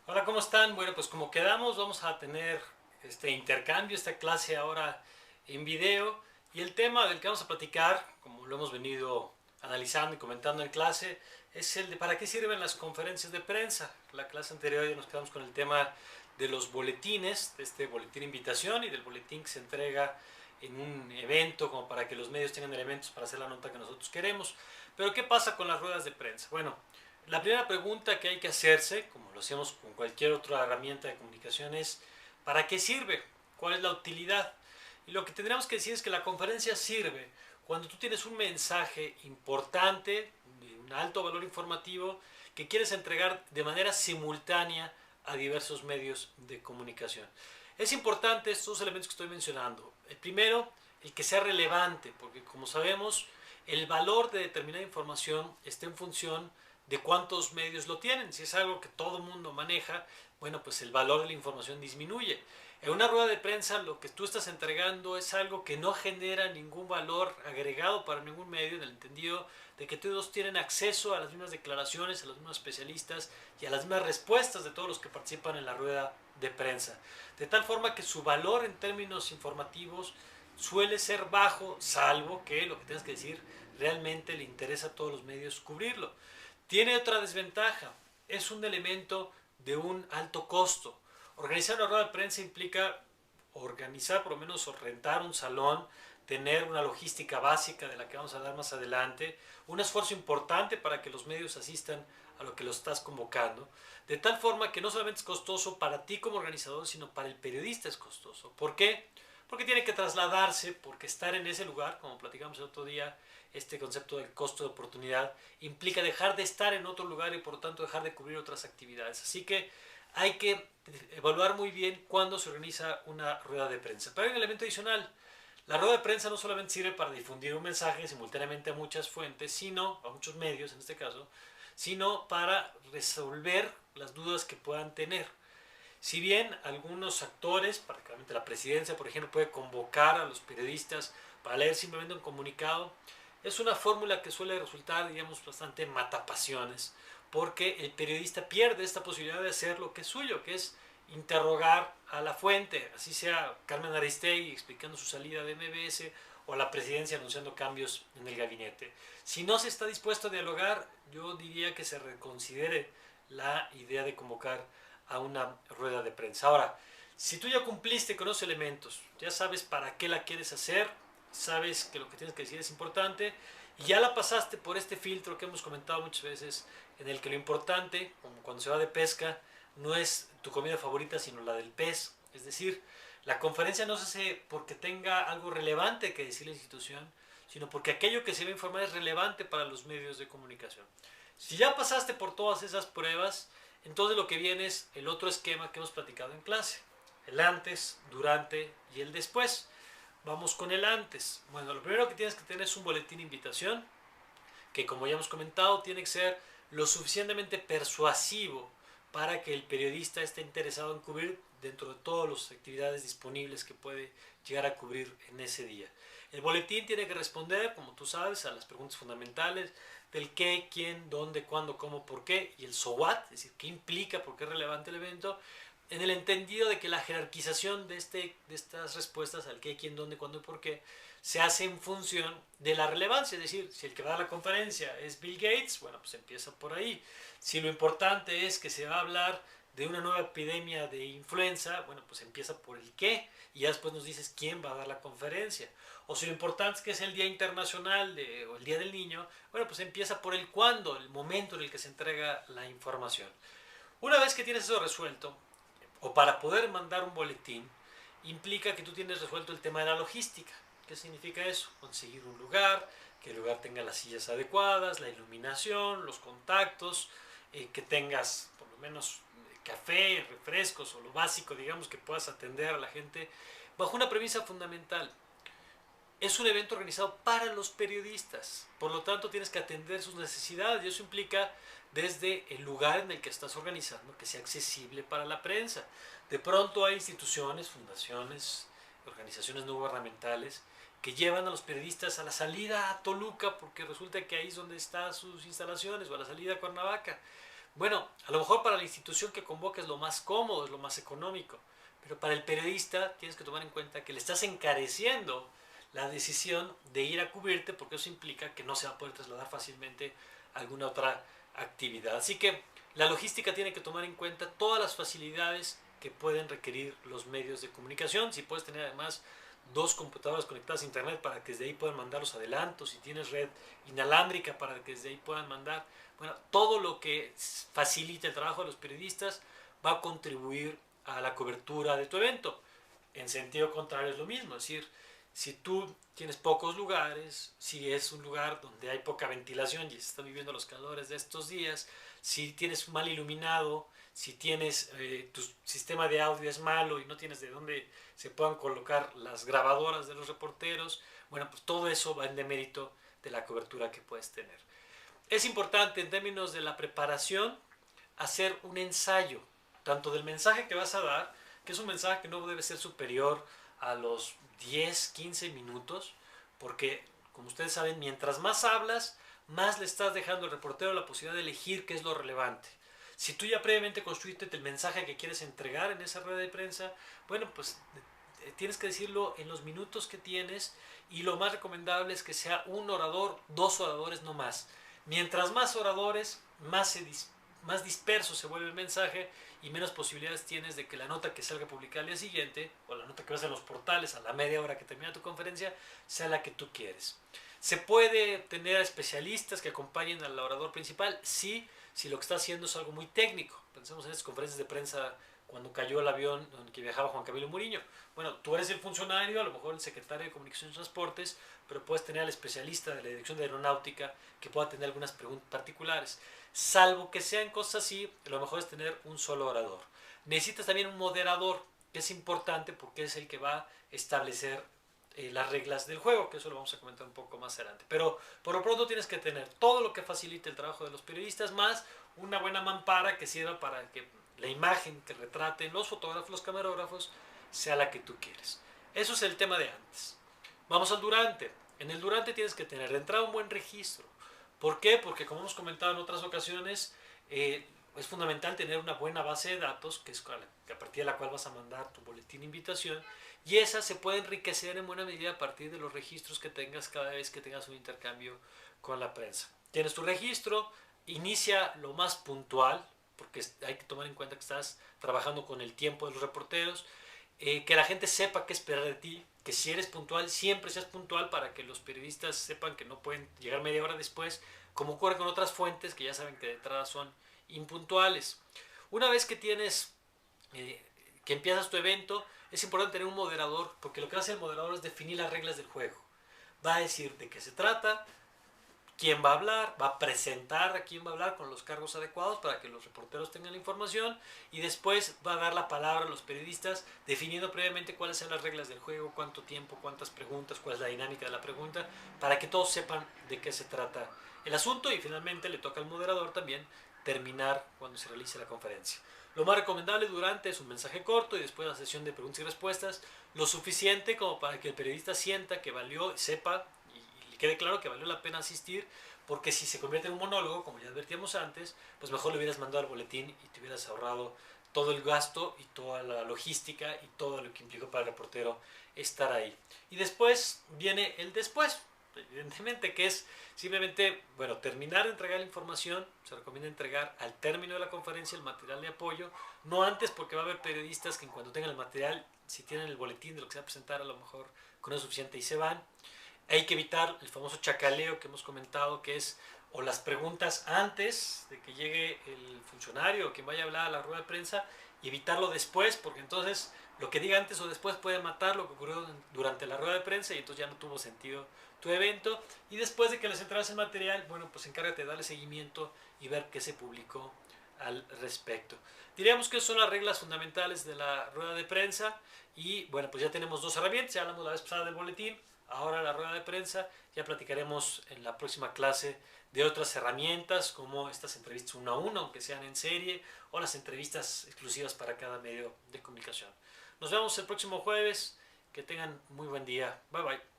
Hola, ¿cómo están? Bueno, pues como quedamos, vamos a tener este intercambio, esta clase ahora en video. Y el tema del que vamos a platicar, como lo hemos venido analizando y comentando en clase, es el de para qué sirven las conferencias de prensa. La clase anterior ya nos quedamos con el tema de los boletines, de este boletín de invitación y del boletín que se entrega en un evento como para que los medios tengan elementos para hacer la nota que nosotros queremos. Pero ¿qué pasa con las ruedas de prensa? Bueno, la primera pregunta que hay que hacerse, como lo hacemos con cualquier otra herramienta de comunicación, es ¿para qué sirve? ¿Cuál es la utilidad? Y lo que tendríamos que decir es que la conferencia sirve cuando tú tienes un mensaje importante, de un alto valor informativo, que quieres entregar de manera simultánea a diversos medios de comunicación. Es importante estos dos elementos que estoy mencionando. El primero, el que sea relevante, porque como sabemos, el valor de determinada información está en función de cuántos medios lo tienen. Si es algo que todo el mundo maneja, bueno, pues el valor de la información disminuye. En una rueda de prensa lo que tú estás entregando es algo que no genera ningún valor agregado para ningún medio, en el entendido de que todos tienen acceso a las mismas declaraciones, a los mismos especialistas y a las mismas respuestas de todos los que participan en la rueda de prensa. De tal forma que su valor en términos informativos suele ser bajo, salvo que lo que tengas que decir realmente le interesa a todos los medios cubrirlo. Tiene otra desventaja, es un elemento de un alto costo. Organizar una rueda de prensa implica organizar por lo menos o rentar un salón, tener una logística básica de la que vamos a hablar más adelante, un esfuerzo importante para que los medios asistan a lo que los estás convocando, de tal forma que no solamente es costoso para ti como organizador, sino para el periodista es costoso. ¿Por qué? Porque tiene que trasladarse, porque estar en ese lugar, como platicamos el otro día, este concepto del costo de oportunidad implica dejar de estar en otro lugar y por lo tanto dejar de cubrir otras actividades. Así que hay que evaluar muy bien cuándo se organiza una rueda de prensa. Pero hay un elemento adicional. La rueda de prensa no solamente sirve para difundir un mensaje simultáneamente a muchas fuentes, sino a muchos medios en este caso, sino para resolver las dudas que puedan tener. Si bien algunos actores, particularmente la presidencia, por ejemplo, puede convocar a los periodistas para leer simplemente un comunicado, es una fórmula que suele resultar, digamos, bastante matapasiones, porque el periodista pierde esta posibilidad de hacer lo que es suyo, que es interrogar a la fuente, así sea Carmen Aristegui explicando su salida de MBS o la presidencia anunciando cambios en el gabinete. Si no se está dispuesto a dialogar, yo diría que se reconsidere la idea de convocar a una rueda de prensa. Ahora, si tú ya cumpliste con los elementos, ya sabes para qué la quieres hacer, sabes que lo que tienes que decir es importante y ya la pasaste por este filtro que hemos comentado muchas veces, en el que lo importante, como cuando se va de pesca, no es tu comida favorita, sino la del pez. Es decir, la conferencia no se hace porque tenga algo relevante que decir la institución, sino porque aquello que se va a informar es relevante para los medios de comunicación. Si ya pasaste por todas esas pruebas, entonces lo que viene es el otro esquema que hemos platicado en clase. El antes, durante y el después. Vamos con el antes. Bueno, lo primero que tienes que tener es un boletín de invitación, que como ya hemos comentado, tiene que ser lo suficientemente persuasivo para que el periodista esté interesado en cubrir dentro de todas las actividades disponibles que puede llegar a cubrir en ese día. El boletín tiene que responder, como tú sabes, a las preguntas fundamentales del qué, quién, dónde, cuándo, cómo, por qué y el so what, es decir, qué implica, por qué es relevante el evento, en el entendido de que la jerarquización de estas respuestas al qué, quién, dónde, cuándo y por qué se hace en función de la relevancia. Es decir, si el que va a dar la conferencia es Bill Gates, bueno, pues empieza por ahí. Si lo importante es que se va a hablar de una nueva epidemia de influenza, bueno, pues empieza por el qué y ya después nos dices quién va a dar la conferencia. O si lo importante es que es el Día Internacional o el Día del Niño, bueno, pues empieza por el cuándo, el momento en el que se entrega la información. Una vez que tienes eso resuelto, o para poder mandar un boletín, implica que tú tienes resuelto el tema de la logística. ¿Qué significa eso? Conseguir un lugar, que el lugar tenga las sillas adecuadas, la iluminación, los contactos, que tengas por lo menos café, refrescos o lo básico, digamos, que puedas atender a la gente bajo una premisa fundamental. Es un evento organizado para los periodistas, por lo tanto tienes que atender sus necesidades y eso implica desde el lugar en el que estás organizando que sea accesible para la prensa. De pronto hay instituciones, fundaciones, organizaciones no gubernamentales que llevan a los periodistas a la salida a Toluca porque resulta que ahí es donde están sus instalaciones o a la salida a Cuernavaca. Bueno, a lo mejor para la institución que convoca es lo más cómodo, es lo más económico, pero para el periodista tienes que tomar en cuenta que le estás encareciendo la decisión de ir a cubrirte, porque eso implica que no se va a poder trasladar fácilmente a alguna otra actividad. Así que la logística tiene que tomar en cuenta todas las facilidades que pueden requerir los medios de comunicación. Si puedes tener además dos computadoras conectadas a internet para que desde ahí puedan mandar los adelantos, si tienes red inalámbrica para que desde ahí puedan mandar, bueno, todo lo que facilite el trabajo de los periodistas va a contribuir a la cobertura de tu evento. En sentido contrario es lo mismo, es decir, si tú tienes pocos lugares, si es un lugar donde hay poca ventilación y se están viviendo los calores de estos días, si tienes mal iluminado, si tienes tu sistema de audio es malo y no tienes de dónde se puedan colocar las grabadoras de los reporteros, bueno, pues todo eso va en demérito de la cobertura que puedes tener. Es importante en términos de la preparación hacer un ensayo, tanto del mensaje que vas a dar, que es un mensaje que no debe ser superior a los 10, 15 minutos, porque como ustedes saben, mientras más hablas, más le estás dejando al reportero la posibilidad de elegir qué es lo relevante. Si tú ya previamente construiste el mensaje que quieres entregar en esa rueda de prensa, bueno, pues tienes que decirlo en los minutos que tienes y lo más recomendable es que sea un orador, dos oradores no más. Mientras más oradores, más disperso se vuelve el mensaje y menos posibilidades tienes de que la nota que salga publicada al día siguiente o la nota que vas a los portales a la media hora que termina tu conferencia sea la que tú quieres. ¿Se puede tener especialistas que acompañen al orador principal? Sí, si lo que está haciendo es algo muy técnico. Pensemos en estas conferencias de prensa cuando cayó el avión en que viajaba Juan Camilo Muriño. Bueno, tú eres el funcionario, a lo mejor el secretario de Comunicaciones y Transportes, pero puedes tener al especialista de la Dirección de Aeronáutica que pueda tener algunas preguntas particulares. Salvo que sean cosas así, lo mejor es tener un solo orador. Necesitas también un moderador, que es importante porque es el que va a establecer las reglas del juego, que eso lo vamos a comentar un poco más adelante. Pero por lo pronto tienes que tener todo lo que facilite el trabajo de los periodistas, más una buena mampara que sirva para que la imagen que retraten los fotógrafos, los camarógrafos, sea la que tú quieres. Eso es el tema de antes. Vamos al durante. En el durante tienes que tener de entrada un buen registro. ¿Por qué? Porque como hemos comentado en otras ocasiones, es fundamental tener una buena base de datos, que es a partir de la cual vas a mandar tu boletín de invitación, y esa se puede enriquecer en buena medida a partir de los registros que tengas cada vez que tengas un intercambio con la prensa. Tienes tu registro, inicia lo más puntual, porque hay que tomar en cuenta que estás trabajando con el tiempo de los reporteros, que la gente sepa qué esperar de ti, que si eres puntual, siempre seas puntual para que los periodistas sepan que no pueden llegar media hora después, como ocurre con otras fuentes que ya saben que de entrada son impuntuales. Una vez que tienes, que empiezas tu evento, es importante tener un moderador, porque lo que hace el moderador es definir las reglas del juego. Va a decir de qué se trata, quién va a hablar, va a presentar a quién va a hablar con los cargos adecuados para que los reporteros tengan la información y después va a dar la palabra a los periodistas definiendo previamente cuáles son las reglas del juego, cuánto tiempo, cuántas preguntas, cuál es la dinámica de la pregunta, para que todos sepan de qué se trata el asunto y finalmente le toca al moderador también terminar cuando se realice la conferencia. Lo más recomendable durante es un mensaje corto y después la sesión de preguntas y respuestas, lo suficiente como para que el periodista sienta que valió, sepa y quede claro que valió la pena asistir, porque si se convierte en un monólogo, como ya advertíamos antes, pues mejor le hubieras mandado al boletín y te hubieras ahorrado todo el gasto y toda la logística y todo lo que implicó para el reportero estar ahí. Y después viene el después, evidentemente, que es simplemente, bueno, terminar de entregar la información. Se recomienda entregar al término de la conferencia el material de apoyo, no antes, porque va a haber periodistas que en cuanto tengan el material, si tienen el boletín de lo que se va a presentar, a lo mejor con eso es suficiente y se van. Hay que evitar el famoso chacaleo que hemos comentado, que es o las preguntas antes de que llegue el funcionario o quien vaya a hablar a la rueda de prensa, y evitarlo después, porque entonces lo que diga antes o después puede matar lo que ocurrió durante la rueda de prensa y entonces ya no tuvo sentido tu evento. Y después de que les entregas el material, bueno, pues encárgate de darle seguimiento y ver qué se publicó al respecto. Diríamos que son las reglas fundamentales de la rueda de prensa y bueno, pues ya tenemos dos herramientas. Ya hablamos la vez pasada del boletín, ahora la rueda de prensa. Ya platicaremos en la próxima clase de otras herramientas como estas entrevistas uno a uno, aunque sean en serie, o las entrevistas exclusivas para cada medio de comunicación. Nos vemos el próximo jueves. Que tengan muy buen día. Bye bye.